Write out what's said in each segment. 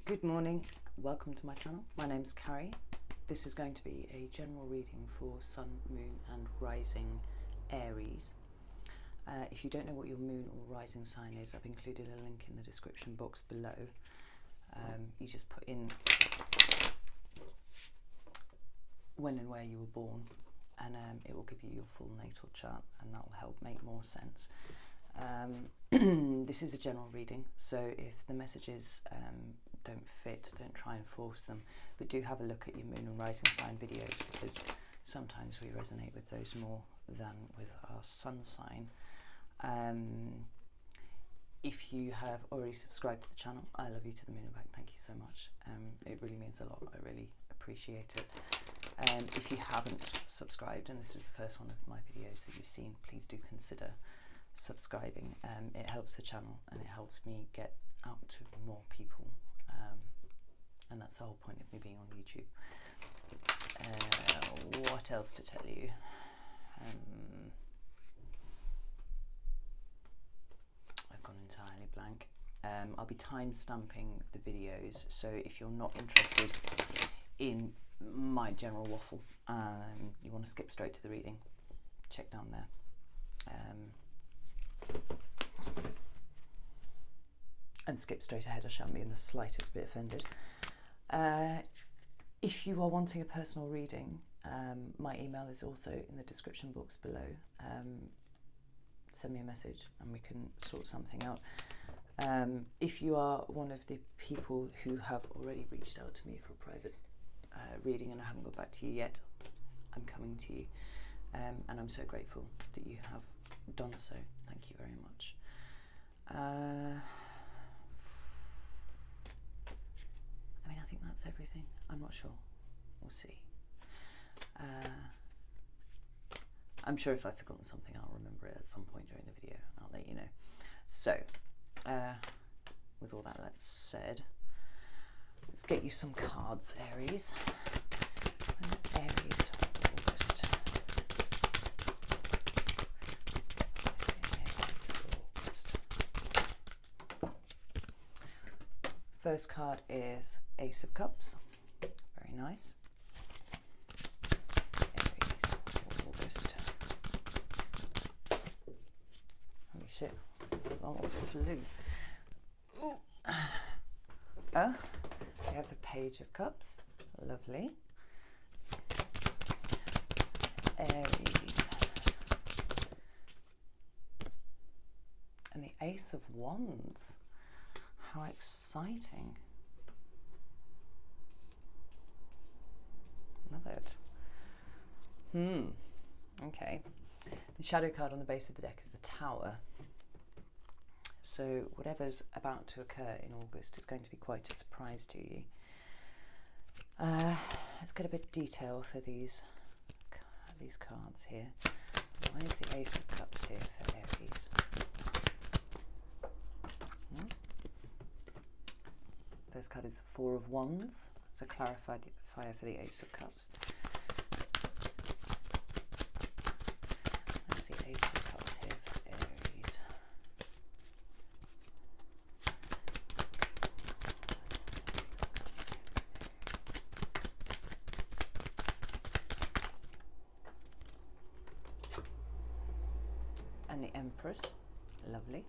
Good morning, welcome to my channel. My name's Carrie. This is going to be a general reading for Sun, Moon and Rising Aries. If you don't know what your moon or rising sign is, I've included a link in the description box below. You just put in when and where you were born, and it will give you your full natal chart, and that will help make more sense. This is a general reading, so if the messages don't fit, don't try and force them, but do have a look at your moon and rising sign videos, because sometimes we resonate with those more than with our sun sign. If you have already subscribed to the channel, I love you to the moon and back. Thank you so much. It really means a lot. I really appreciate it. If you haven't subscribed, and this is the first one of my videos that you've seen, please do consider subscribing. It helps the channel and it helps me get out to more people, and that's the whole point of me being on YouTube. What else to tell you? I've gone entirely blank. I'll be time stamping the videos, so if you're not interested in my general waffle, you want to skip straight to the reading, check down there. And skip straight ahead, I shan't be in the slightest bit offended. If you are wanting a personal reading, my email is also in the description box below. Send me a message and we can sort something out. If you are one of the people who have already reached out to me for a private reading and I haven't got back to you yet, I'm coming to you, and I'm so grateful that you have done so. Thank you very much. I mean, I think that's everything. I'm not sure. We'll see. I'm sure if I've forgotten something, I'll remember it at some point during the video. I'll let you know. So, with all that said, let's get you some cards, Aries. Aries, August. First card is Ace of Cups. Very nice. Aries, August. Holy shit. Oh, flew. Ooh. Oh, we have the Page of Cups. Lovely. Aries. And the Ace of Wands. How exciting. Love it. Okay. The shadow card on the base of the deck is the Tower. So whatever's about to occur in August is going to be quite a surprise to you. Let's get a bit of detail for these cards here. Why is the Ace of Cups here for Aries? First card is the Four of Wands. It's a clarifier for the Ace of Cups. That's the Ace of Cups here for Aries. And the Empress. Lovely.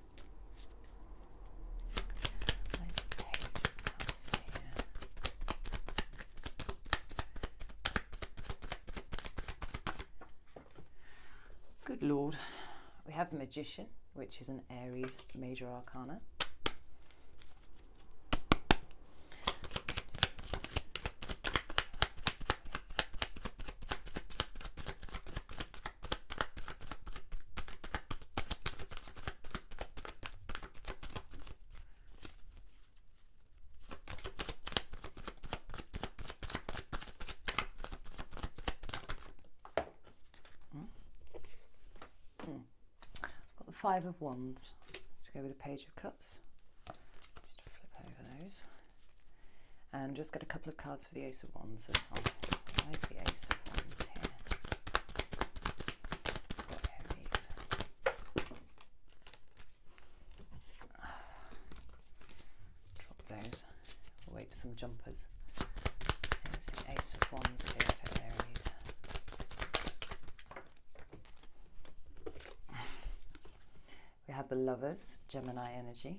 Good Lord. We have the Magician, which is an Aries major arcana. Got the Five of Wands. Let's go with the Page of Cups. Just flip over those. And just get a couple of cards for the Ace of Wands as well. Where's the Ace of Wands here? Got Aries. Drop those. We'll wait some jumpers. Here's the Ace of Wands here for Aries. We have the Lovers, Gemini energy.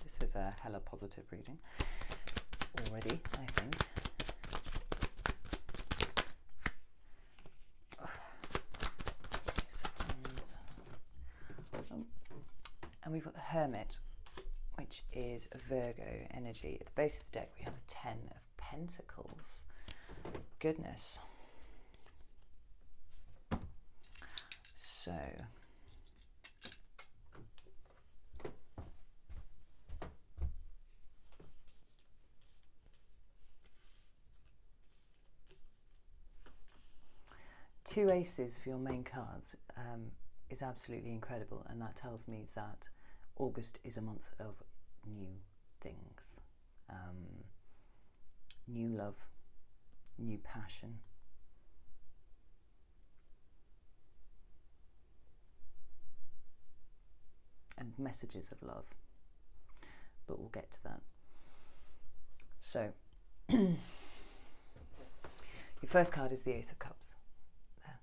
This is a hella positive reading already, I think. And we've got the Hermit, which is a Virgo energy. At the base of the deck, we have the 10 of Pentacles. Goodness. So, two aces for your main cards is absolutely incredible, and that tells me that August is a month of new things, new love, new passion. And messages of love, but we'll get to that. So, your first card is the Ace of Cups. There.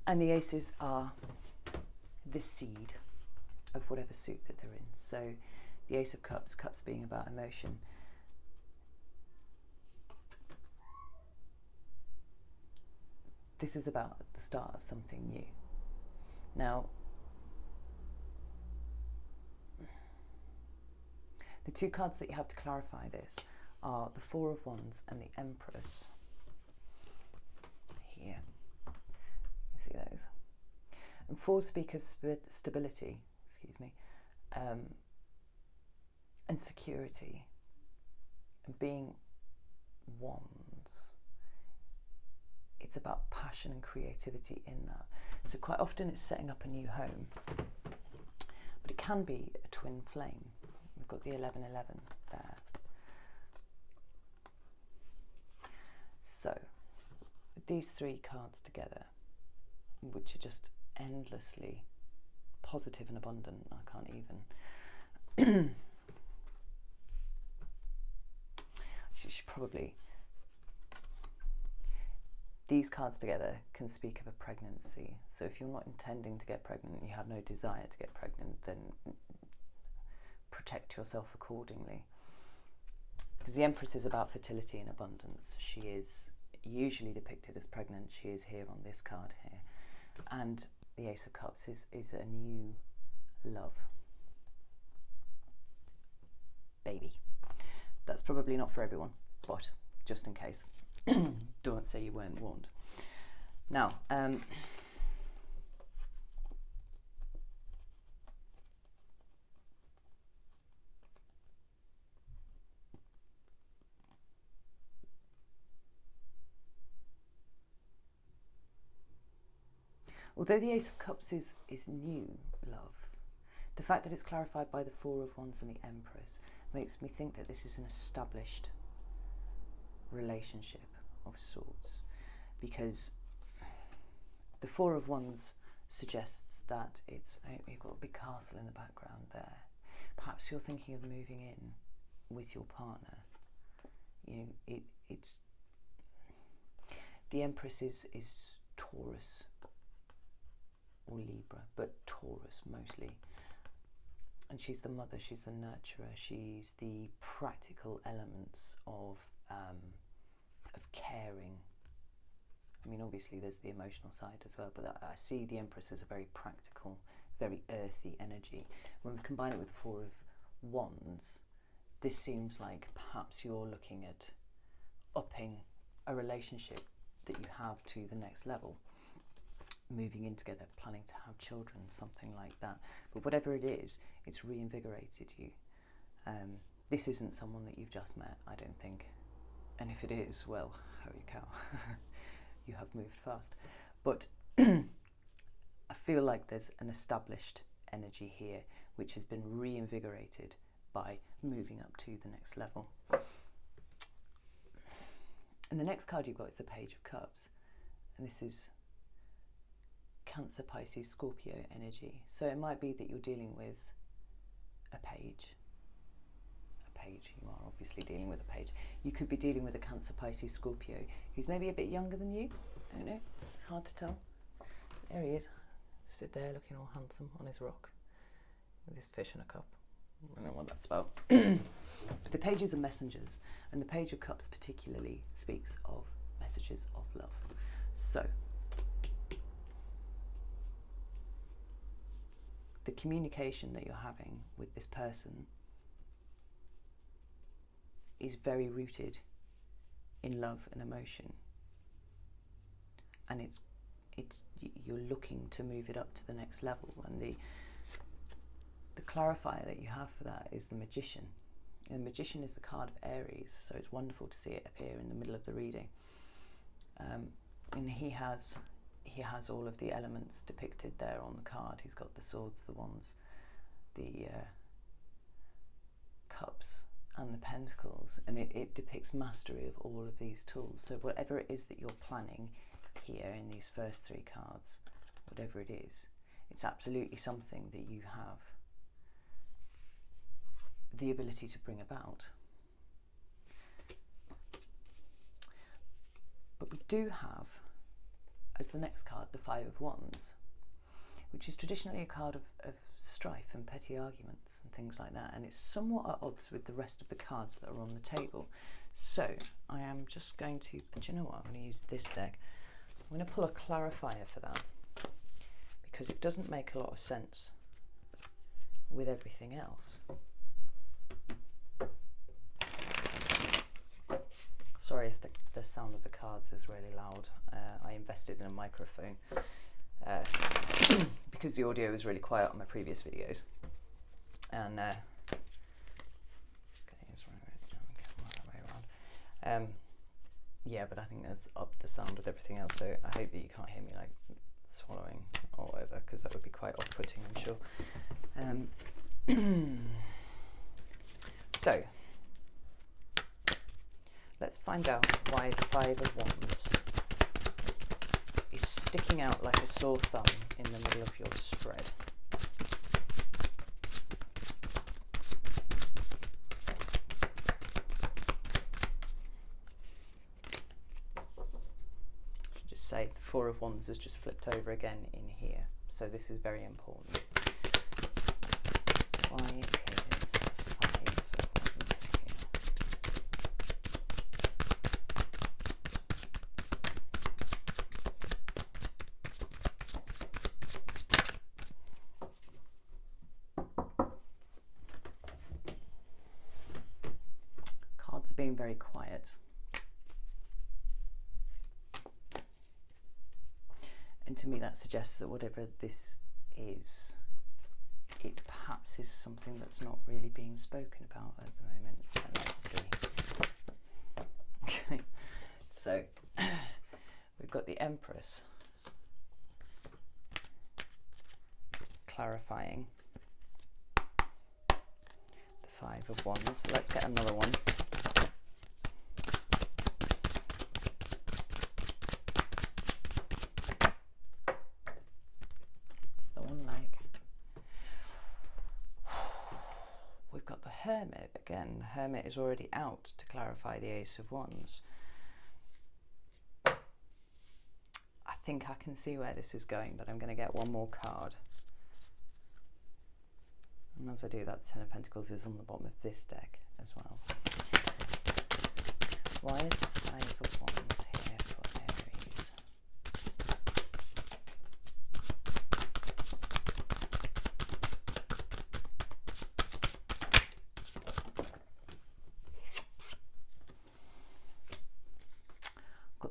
And the aces are the seed of whatever suit that they're in. So, the Ace of Cups, cups being about emotion. This is about the start of something new. Now, the two cards that you have to clarify this are the Four of Wands and the Empress. Here, you see those. And fours speak of stability, excuse me, and security, and being wands. It's about passion and creativity in that. So quite often it's setting up a new home, but it can be a twin flame. We've got the 1111 there. So, with these three cards together, which are just endlessly positive and abundant, I can't even. You should probably. These cards together can speak of a pregnancy. So if you're not intending to get pregnant, you have no desire to get pregnant, then protect yourself accordingly. Because the Empress is about fertility and abundance. She is usually depicted as pregnant. She is here on this card here. And the Ace of Cups is a new love. Baby. That's probably not for everyone, but just in case. Don't say you weren't warned. Now, although the Ace of Cups is new love, the fact that it's clarified by the Four of Wands and the Empress makes me think that this is an established relationship of sorts, because the Four of Wands suggests that you've got a big castle in the background there. Perhaps you're thinking of moving in with your partner. You know, it's the Empress is Taurus or Libra, but Taurus mostly. And she's the mother, she's the nurturer, she's the practical elements of caring. I mean, obviously there's the emotional side as well, but I see the Empress as a very practical, very earthy energy. When we combine it with the Four of Wands, this seems like perhaps you're looking at upping a relationship that you have to the next level. Moving in together, planning to have children, something like that. But whatever it is, it's reinvigorated you. This isn't someone that you've just met, I don't think. And if it is, well, holy cow, you have moved fast. But I feel like there's an established energy here which has been reinvigorated by moving up to the next level. And the next card you've got is the Page of Cups. And this is Cancer, Pisces, Scorpio energy. So it might be that you're dealing with a page. You are obviously dealing with a page. You could be dealing with a Cancer, Pisces, Scorpio who's maybe a bit younger than you. I don't know, it's hard to tell. There he is, stood there looking all handsome on his rock with his fish in a cup. I don't know what that's about. The pages are messengers, and the Page of Cups particularly speaks of messages of love. So the communication that you're having with this person is very rooted in love and emotion, and it's you're looking to move it up to the next level. And the clarifier that you have for that is the Magician. And the Magician is the card of Aries, so it's wonderful to see it appear in the middle of the reading. And he has all of the elements depicted there on the card. He's got the swords, the wands, the cups, and the pentacles, and it depicts mastery of all of these tools. So whatever it is that you're planning here in these first three cards, whatever it is, it's absolutely something that you have the ability to bring about. But we do have, as the next card, the Five of Wands, which is traditionally a card of strife and petty arguments and things like that, and it's somewhat at odds with the rest of the cards that are on the table. So I am just going to, do you know what, I'm going to use this deck. I'm going to pull a clarifier for that, because it doesn't make a lot of sense with everything else. Sorry if the sound of the cards is really loud. I invested in a microphone because the audio was really quiet on my previous videos, and yeah, but I think that's up the sound with everything else, so I hope that you can't hear me like swallowing or whatever, because that would be quite off-putting, I'm sure. So let's find out why the Five of Wands is sticking out like a sore thumb in the middle of your spread. I should just say the Four of Wands has just flipped over again in here, so this is very important. Why is the Five of Wands here? Cards are being very quiet. And to me that suggests that whatever this is, it perhaps is something that's not really being spoken about at the moment. Let's see. Okay, so we've got the Empress clarifying the Five of Wands. Let's get another one. Hermit again. The Hermit is already out to clarify the Ace of Wands. I think I can see where this is going, but I'm going to get one more card. And as I do that, the Ten of Pentacles is on the bottom of this deck as well. Why is the Five of Wands here for Aries?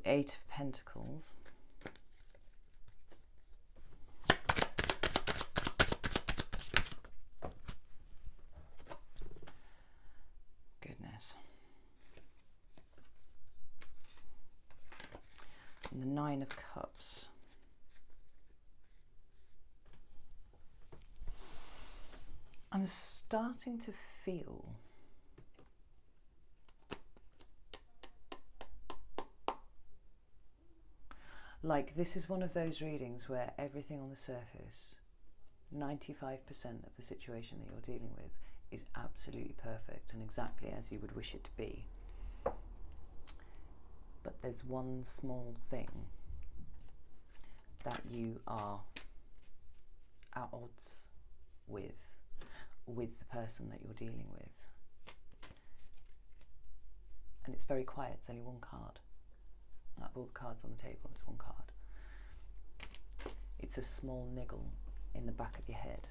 Eight of Pentacles. Goodness. And the Nine of Cups. I'm starting to feel like this is one of those readings where everything on the surface, 95% of the situation that you're dealing with, is absolutely perfect and exactly as you would wish it to be. But there's one small thing that you are at odds with the person that you're dealing with. And it's very quiet, it's only one card. Out of all the cards on the table, it's one card. It's a small niggle in the back of your head.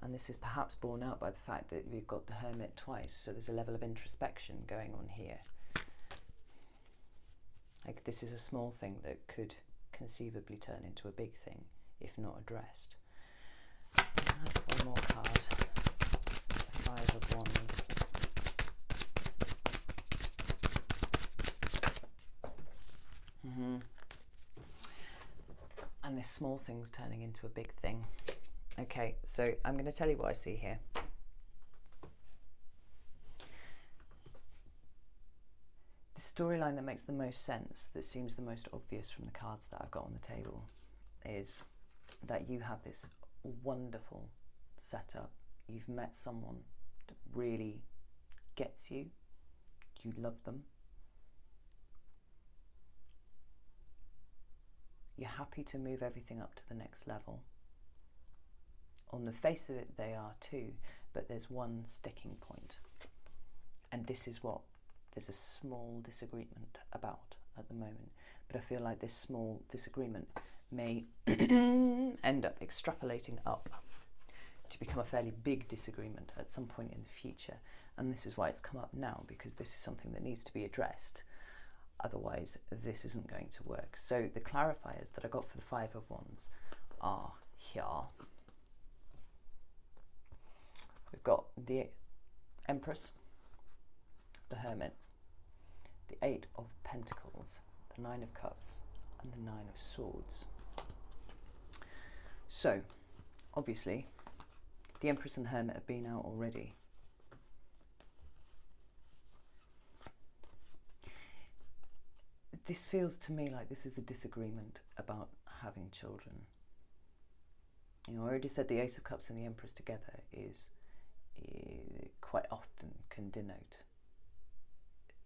And this is perhaps borne out by the fact that we've got the Hermit twice, so there's a level of introspection going on here. Like, this is a small thing that could conceivably turn into a big thing if not addressed. One more card. Five of Wands. And this small thing's turning into a big thing. Okay, so I'm going to tell you what I see here. The storyline that makes the most sense, that seems the most obvious from the cards that I've got on the table, is that you have this wonderful setup. You've met someone that really gets you. You love them. You're happy to move everything up to the next level. On the face of it, they are too, but there's one sticking point. And this is what there's a small disagreement about at the moment. But I feel like this small disagreement may end up extrapolating up to become a fairly big disagreement at some point in the future. And this is why it's come up now, because this is something that needs to be addressed. Otherwise, this isn't going to work. So the clarifiers that I got for the Five of Wands are here. We've got the Empress, the Hermit, the Eight of Pentacles, the Nine of Cups, and the Nine of Swords. So, obviously, the Empress and the Hermit have been out already. This feels to me like this is a disagreement about having children. You know, I already said the Ace of Cups and the Empress together is quite often can denote,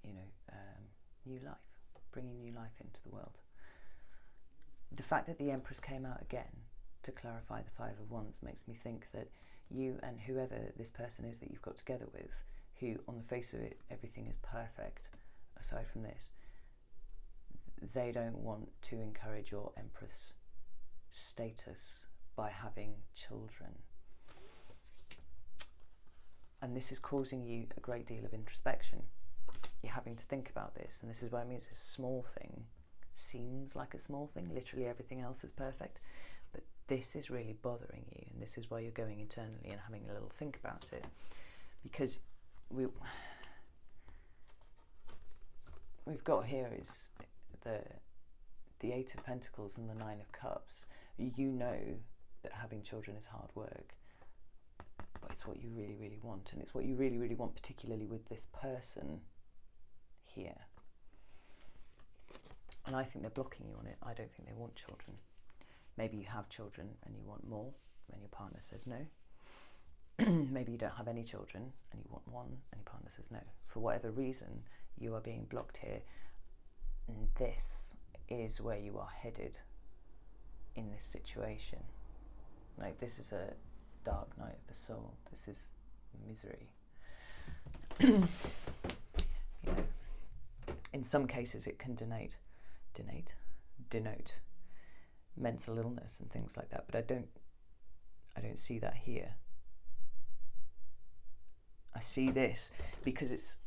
you know, new life, bringing new life into the world. The fact that the Empress came out again to clarify the Five of Wands makes me think that you and whoever this person is that you've got together with, who on the face of it, everything is perfect, aside from this, they don't want to encourage your Empress status by having children. And this is causing you a great deal of introspection. You're having to think about this, and this is what I mean. It's a small thing. Seems like a small thing. Literally everything else is perfect. But this is really bothering you, and this is why you're going internally and having a little think about it. Because we've got here is the Eight of Pentacles and the Nine of Cups. You know that having children is hard work, but it's what you really, really want, and it's what you really, really want, particularly with this person here. And I think they're blocking you on it. I don't think they want children. Maybe you have children and you want more, and your partner says no. Maybe you don't have any children and you want one, and your partner says no. For whatever reason, you are being blocked here. And this is where you are headed in this situation. Like, this is a dark night of the soul. This is misery. You know, in some cases it can denote mental illness and things like that, but I don't see that here. I see this because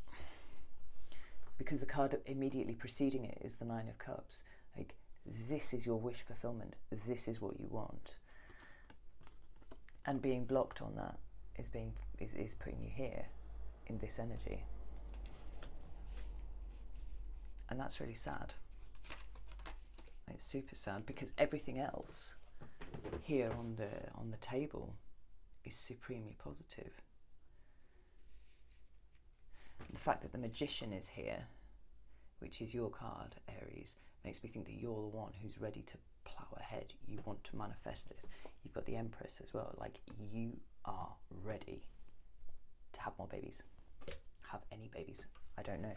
the card immediately preceding it is the Nine of Cups. Like, this is your wish fulfillment. This is what you want. And being blocked on that is putting you here in this energy. And that's really sad. It's super sad, because everything else here on the table is supremely positive. The fact that the Magician is here, which is your card, Aries, makes me think that you're the one who's ready to plow ahead. You want to manifest this. You've got the Empress as well. Like, you are ready to have more babies. Have any babies? I don't know.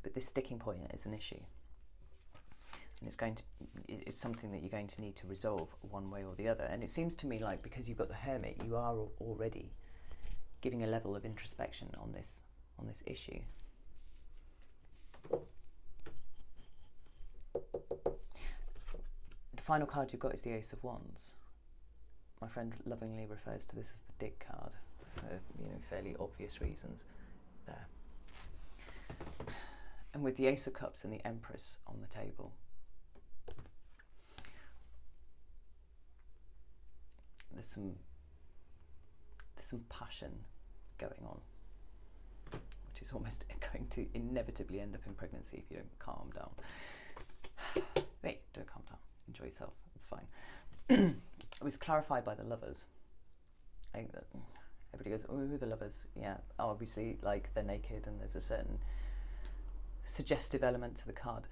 But this sticking point is an issue. And it's something that you're going to need to resolve one way or the other. And it seems to me like, because you've got the Hermit, you are already giving a level of introspection on this issue. The final card you've got is the Ace of Wands. My friend lovingly refers to this as the dick card for, fairly obvious reasons there. And with the Ace of Cups and the Empress on the table, there's some passion going on, which is almost going to inevitably end up in pregnancy if you don't calm down. Wait, don't calm down. Enjoy yourself. It's fine. It was clarified by the Lovers. I think that everybody goes, "Oh, the Lovers." Yeah, obviously, like, they're naked and there's a certain suggestive element to the card,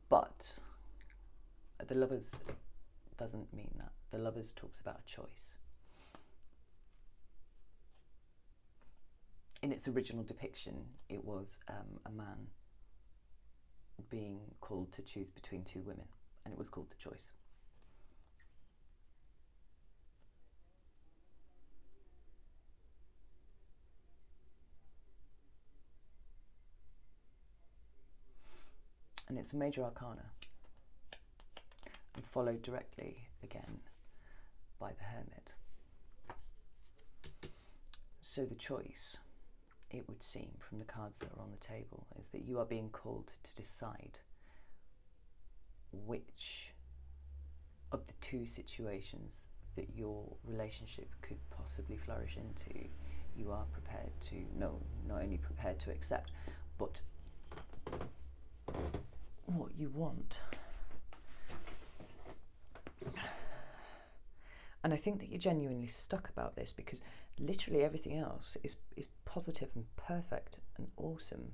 but the Lovers doesn't mean that. The Lovers talks about a choice. In its original depiction, it was a man being called to choose between two women, and it was called The Choice. And it's a major arcana, and followed directly again by the Hermit. So the choice, it would seem from the cards that are on the table, is that you are being called to decide which of the two situations that your relationship could possibly flourish into you are prepared to, not only prepared to accept, but what you want. And I think that you're genuinely stuck about this, because literally everything else is positive and perfect and awesome.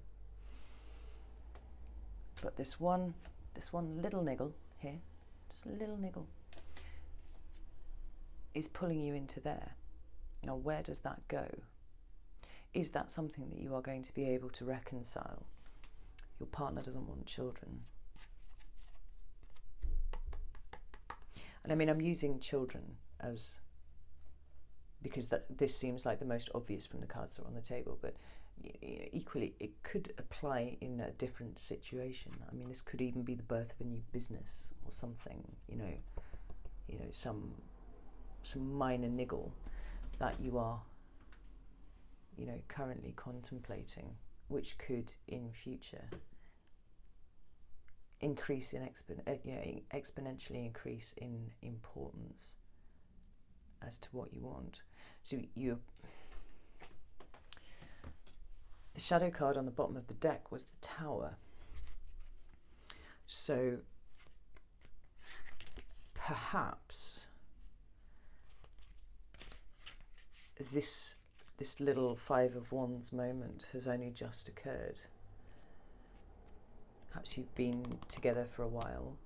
But this one little niggle here, just a little niggle, is pulling you into there. Now, where does that go? Is that something that you are going to be able to reconcile? Your partner doesn't want children. And I mean, I'm using children as, because this seems like the most obvious from the cards that are on the table, but equally it could apply in a different situation. I mean, this could even be the birth of a new business or something, some minor niggle that you are, currently contemplating, which could in future increase in exponentially increase in importance as to what you want. So the shadow card on the bottom of the deck was the Tower. So perhaps this little Five of Wands moment has only just occurred. Perhaps you've been together for a while,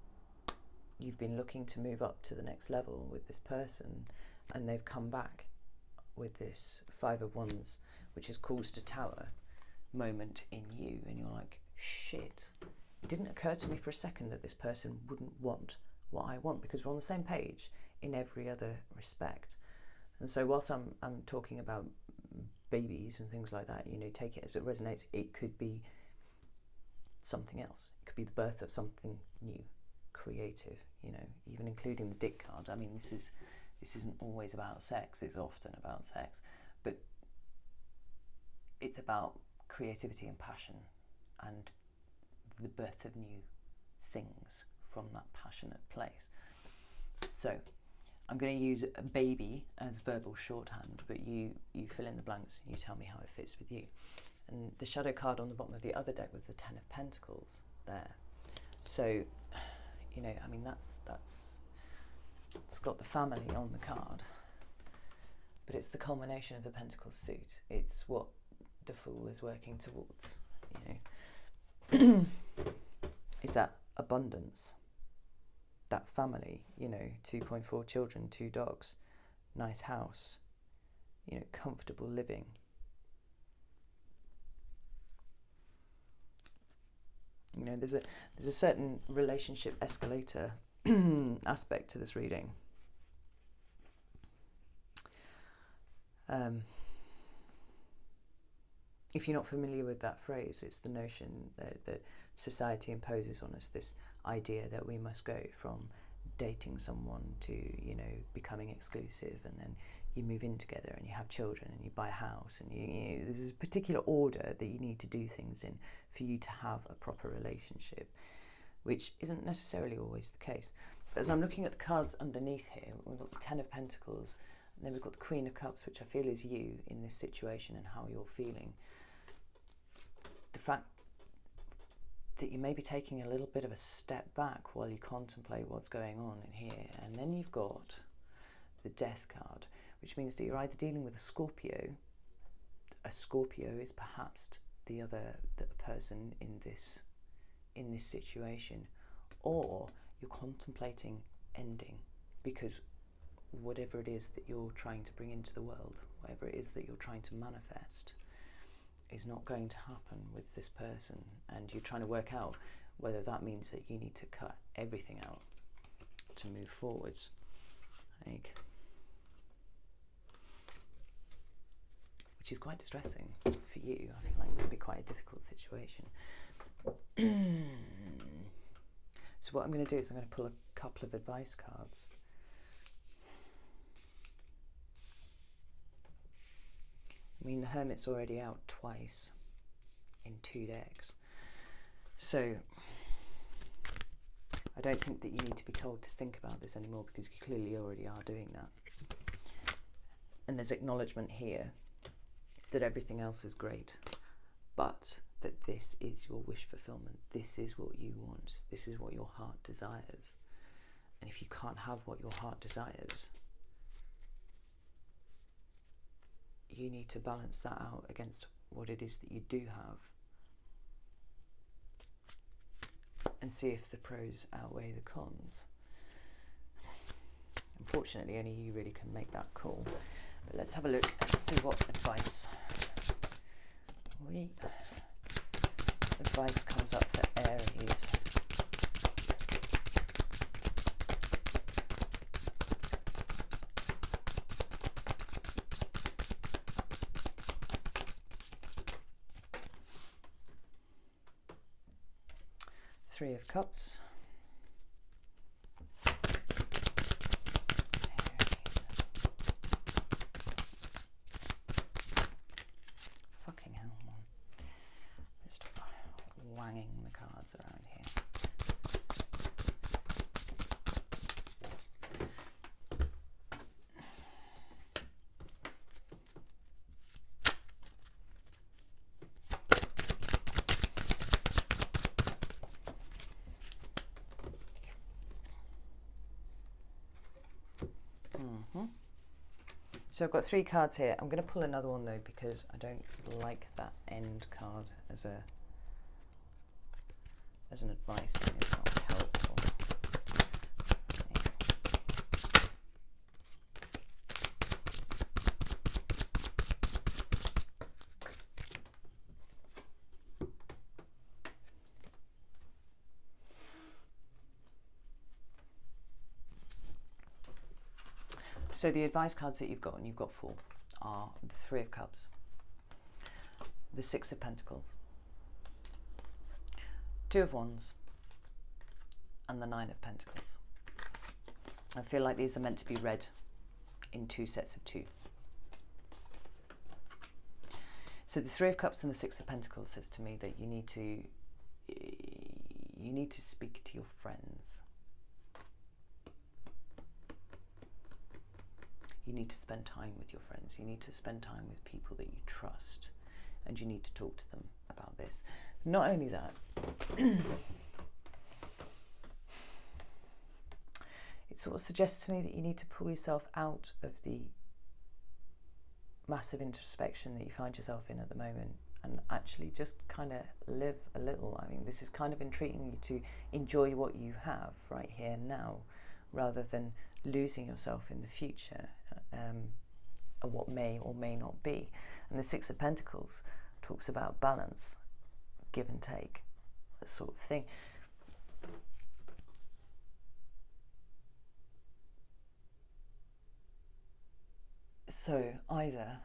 you've been looking to move up to the next level with this person, and they've come back with this Five of Wands, which has caused a Tower moment in you, and you're like, shit, it didn't occur to me for a second that this person wouldn't want what I want, because we're on the same page in every other respect. And so whilst I'm talking about babies and things like that, take it as it resonates. It could be something else. It could be the birth of something new, creative, even including the Dick card. I mean, this isn't always about sex, it's often about sex, but it's about creativity and passion and the birth of new things from that passionate place. So I'm going to use a baby as verbal shorthand, but you fill in the blanks and you tell me how it fits with you. And the shadow card on the bottom of the other deck was the Ten of Pentacles there. So, I mean, it's got the family on the card, but it's the culmination of the Pentacles suit. It's what the Fool is working towards, Is that abundance, that family, 2.4 children, 2 dogs, nice house, comfortable living. There's a certain relationship escalator aspect to this reading. If you're not familiar with that phrase, it's the notion that society imposes on us, this idea that we must go from dating someone to, becoming exclusive, and then you move in together and you have children and you buy a house, and there's a particular order that you need to do things in for you to have a proper relationship, which isn't necessarily always the case. But as I'm looking at the cards underneath here, we've got the 10 of Pentacles, and then we've got the Queen of Cups, which I feel is you in this situation and how you're feeling. The fact that you may be taking a little bit of a step back while you contemplate what's going on in here. And then you've got the Death card, which means that you're either dealing with a Scorpio. A Scorpio is perhaps the person in this situation, or you're contemplating ending, because whatever it is that you're trying to bring into the world, whatever it is that you're trying to manifest, is not going to happen with this person, and you're trying to work out whether that means that you need to cut everything out to move forwards. Which is quite distressing for you. I think it must be quite a difficult situation. So what I'm going to do is I'm going to pull a couple of advice cards. The Hermit's already out twice in 2 decks. So I don't think that you need to be told to think about this anymore, because you clearly already are doing that. And there's acknowledgement here that everything else is great, but that this is your wish fulfillment. This is what you want. This is what your heart desires. And if you can't have what your heart desires, you need to balance that out against what it is that you do have, and see if the pros outweigh the cons. Unfortunately, only you really can make that call. But let's have a look and see what advice comes up for Aries. Three of Cups. Fucking hell, man. Just wanging the cards around here. So I've got 3 cards here. I'm going to pull another one though, because I don't like that end card as an advice thing. It's not helpful. So the advice cards that you've got, and you've got 4, are the 3 of Cups, the 6 of Pentacles, 2 of Wands, and the 9 of Pentacles. I feel like these are meant to be read in 2 sets of 2. So the 3 of Cups and the 6 of Pentacles says to me that you need to speak to your friends. You need to spend time with your friends. You need to spend time with people that you trust, and you need to talk to them about this. Not only that, it sort of suggests to me that you need to pull yourself out of the massive introspection that you find yourself in at the moment, and actually just kind of live a little. I mean, this is kind of entreating you to enjoy what you have right here and now, rather than losing yourself in the future, and what may or may not be. And the Six of Pentacles talks about balance, give and take, that sort of thing. So either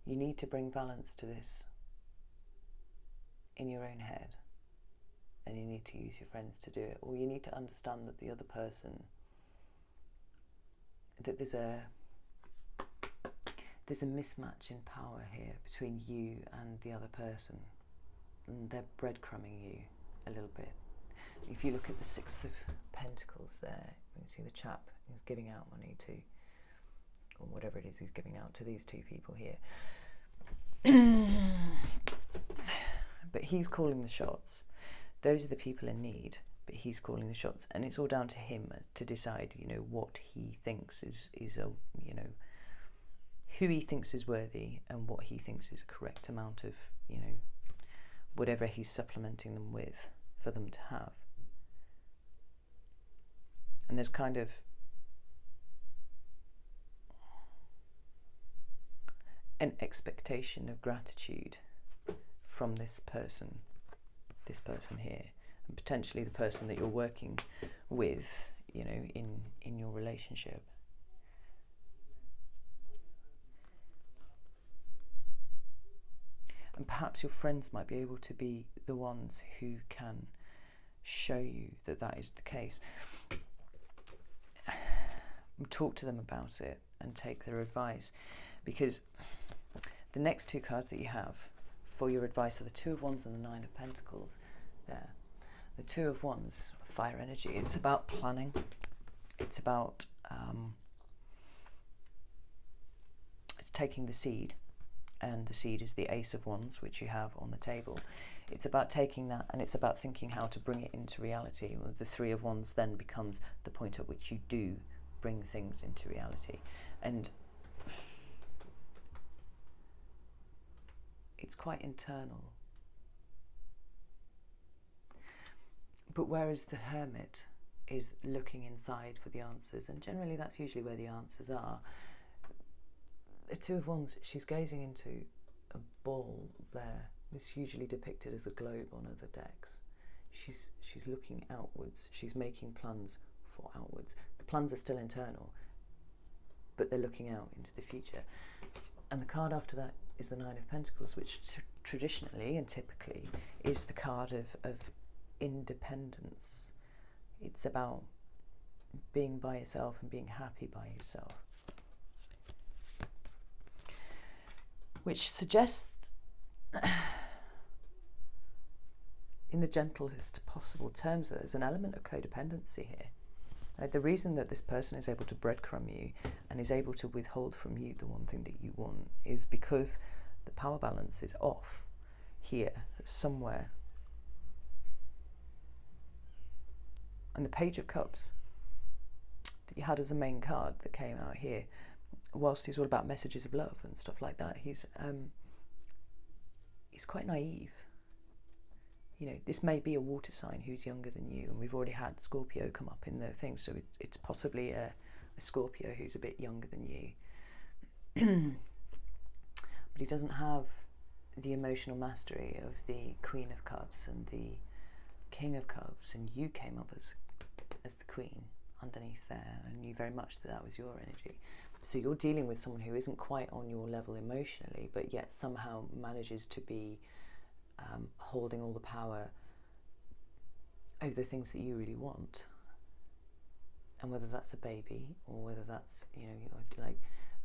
you need to bring balance to this in your own head, and you need to use your friends to do it, or you need to understand that the other person, that there's a mismatch in power here between you and the other person, and they're breadcrumbing you a little bit. If you look at the Six of Pentacles there, you can see the chap is giving out money to, or whatever it is he's giving out to these two people here. But he's calling the shots. Those are the people in need, but he's calling the shots, and it's all down to him to decide, you know, what he thinks is a, you know, who he thinks is worthy, and what he thinks is a correct amount of, you know, whatever he's supplementing them with for them to have. And there's kind of an expectation of gratitude from this person here, and potentially the person that you're working with, you know, in your relationship. And perhaps your friends might be able to be the ones who can show you that that is the case. Talk to them about it and take their advice, because the next two cards that you have for your advice are the Two of Wands and the Nine of Pentacles there. The Two of Wands, fire energy, it's about planning. It's about it's taking the seed, and the seed is the Ace of Wands, which you have on the table. It's about taking that, and it's about thinking how to bring it into reality. Well, the Three of Wands then becomes the point at which you do bring things into reality, and it's quite internal. But whereas the Hermit is looking inside for the answers, and generally that's usually where the answers are, the Two of Wands, she's gazing into a ball there. It's usually depicted as a globe on other decks. She's looking outwards. She's making plans for outwards. The plans are still internal, but they're looking out into the future. And the card after that is the Nine of Pentacles, which traditionally and typically is the card of independence. It's about being by yourself and being happy by yourself, which suggests, in the gentlest possible terms, that there's an element of codependency here. The reason that this person is able to breadcrumb you and is able to withhold from you the one thing that you want is because the power balance is off here somewhere. And the Page of Cups that you had as a main card that came out here, whilst he's all about messages of love and stuff like that, he's quite naive. You know, this may be a water sign who's younger than you, and we've already had Scorpio come up in the thing, so it's possibly a Scorpio who's a bit younger than you. But he doesn't have the emotional mastery of the Queen of Cups and the King of Cups, and you came up as the Queen underneath there, and knew very much that that was your energy. So you're dealing with someone who isn't quite on your level emotionally, but yet somehow manages to be holding all the power over the things that you really want. And whether that's a baby, or whether that's, you know, like,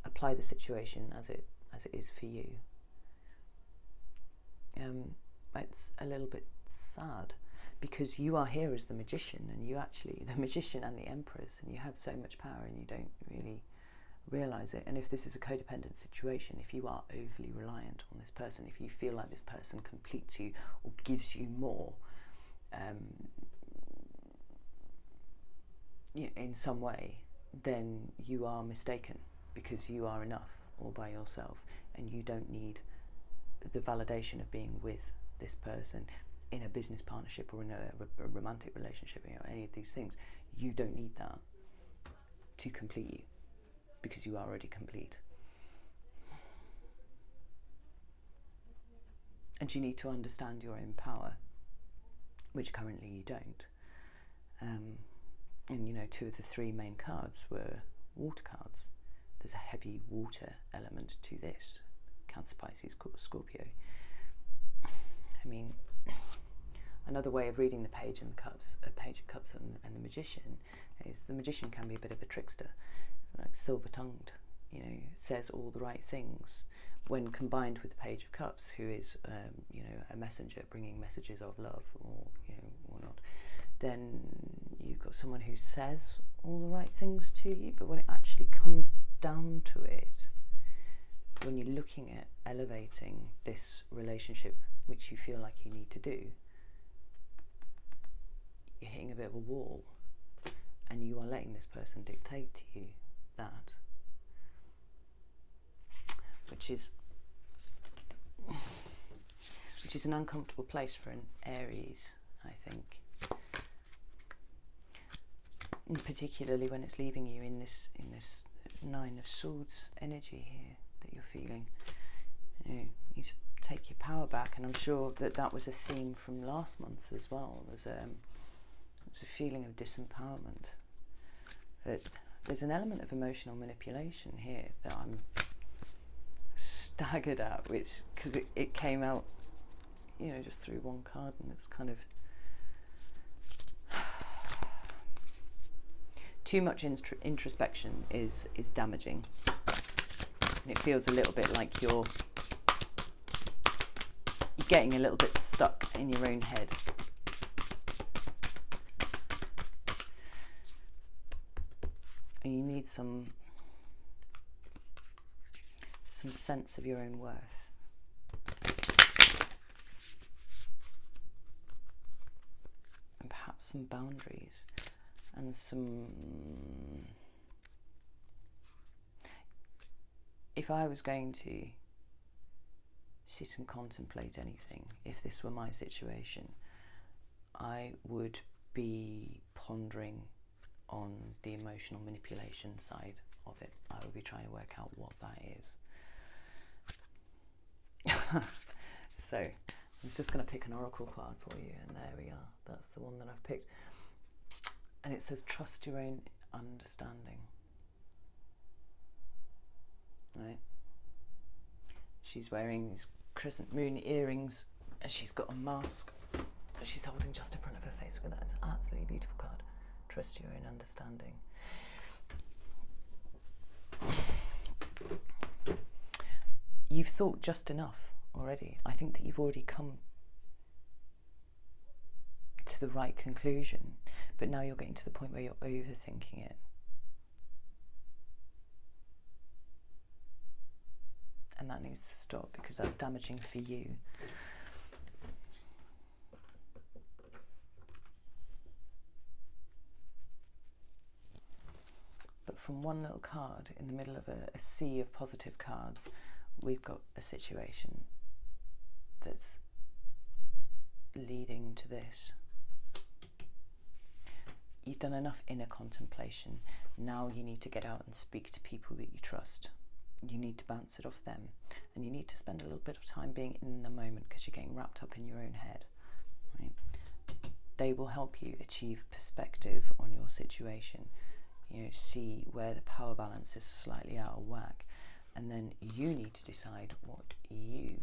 apply the situation as it is for you. It's a little bit sad, because you are here as the Magician, and you actually, the Magician and the Empress, and you have so much power and you don't really realise it. And if this is a codependent situation, if you are overly reliant on this person, if you feel like this person completes you or gives you more in some way, then you are mistaken, because you are enough all by yourself, and you don't need the validation of being with this person in a business partnership or in a romantic relationship, any of these things. You don't need that to complete you, because you are already complete. And you need to understand your own power, which currently you don't. And 2 of the 3 main cards were water cards. There's a heavy water element to this. Cancer, Pisces, Scorpio. I mean, another way of reading the Page of Cups and the Magician is the Magician can be a bit of a trickster. It's like silver-tongued, says all the right things. When combined with the Page of Cups, who is, a messenger bringing messages of love, or not, then you've got someone who says all the right things to you, but when it actually comes down to it, when you're looking at elevating this relationship, which you feel like you need to do, you're hitting a bit of a wall, and you are letting this person dictate to you that, which is an uncomfortable place for an Aries, I think, and particularly when it's leaving you in this 9 of Swords energy here that you're feeling. You need to take your power back, and I'm sure that was a theme from last month as well. There's a feeling of disempowerment. But there's an element of emotional manipulation here that I'm staggered at, because it came out, just through one card, and it's kind of too much introspection is damaging. And it feels a little bit like you're getting a little bit stuck in your own head. And you need some sense of your own worth. And perhaps some boundaries and some... If I was going to sit and contemplate anything, if this were my situation, I would be pondering on the emotional manipulation side of it. I would be trying to work out what that is. So I was just going to pick an oracle card for you, and there we are. That's the one that I've picked. And it says, trust your own understanding. Right? She's wearing these crescent moon earrings, and she's got a mask that she's holding just in front of her face. Look at that. It's an absolutely beautiful card. Trust your own understanding. You've thought just enough already. I think that you've already come to the right conclusion, but now you're getting to the point where you're overthinking it. And that needs to stop, because that's damaging for you. But from one little card in the middle of a sea of positive cards, we've got a situation that's leading to this. You've done enough inner contemplation. Now you need to get out and speak to people that you trust. You need to bounce it off them, and you need to spend a little bit of time being in the moment, because you're getting wrapped up in your own head. Right? They will help you achieve perspective on your situation. See where the power balance is slightly out of whack, and then you need to decide what you,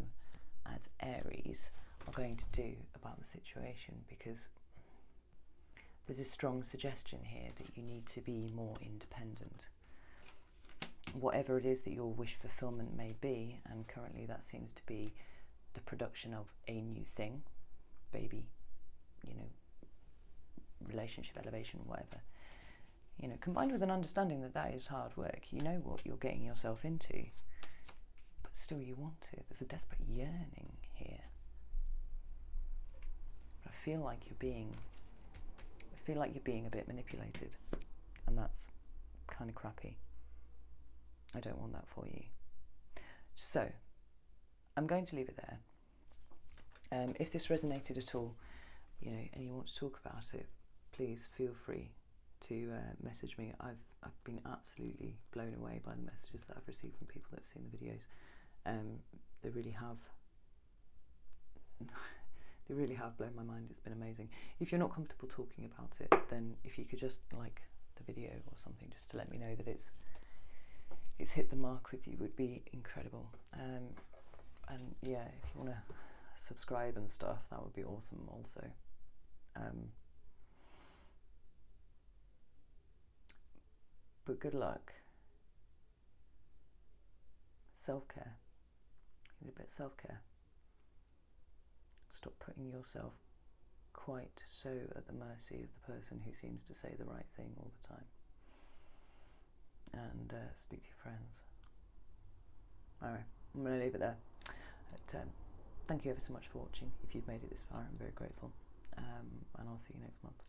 as Aries, are going to do about the situation, because there's a strong suggestion here that you need to be more independent. Whatever it is that your wish fulfillment may be, and currently that seems to be the production of a new thing, baby, relationship elevation, whatever, combined with an understanding that that is hard work. You know what you're getting yourself into, but still you want it. There's a desperate yearning here. I feel like you're being a bit manipulated, and that's kind of crappy. I don't want that for you. So I'm going to leave it there. If this resonated at all, you know, and you want to talk about it, please feel free to message me. I've been absolutely blown away by the messages that I've received from people that have seen the videos. They really have. They really have blown my mind. It's been amazing. If you're not comfortable talking about it, then if you could just like the video or something, just to let me know that it's hit the mark with you, would be incredible. And yeah, if you want to subscribe and stuff, that would be awesome also. But good luck. Self-care. You need a bit of self-care. Stop putting yourself quite so at the mercy of the person who seems to say the right thing all the time. And speak to your friends. Alright, I'm going to leave it there. But, thank you ever so much for watching. If you've made it this far, I'm very grateful. And I'll see you next month.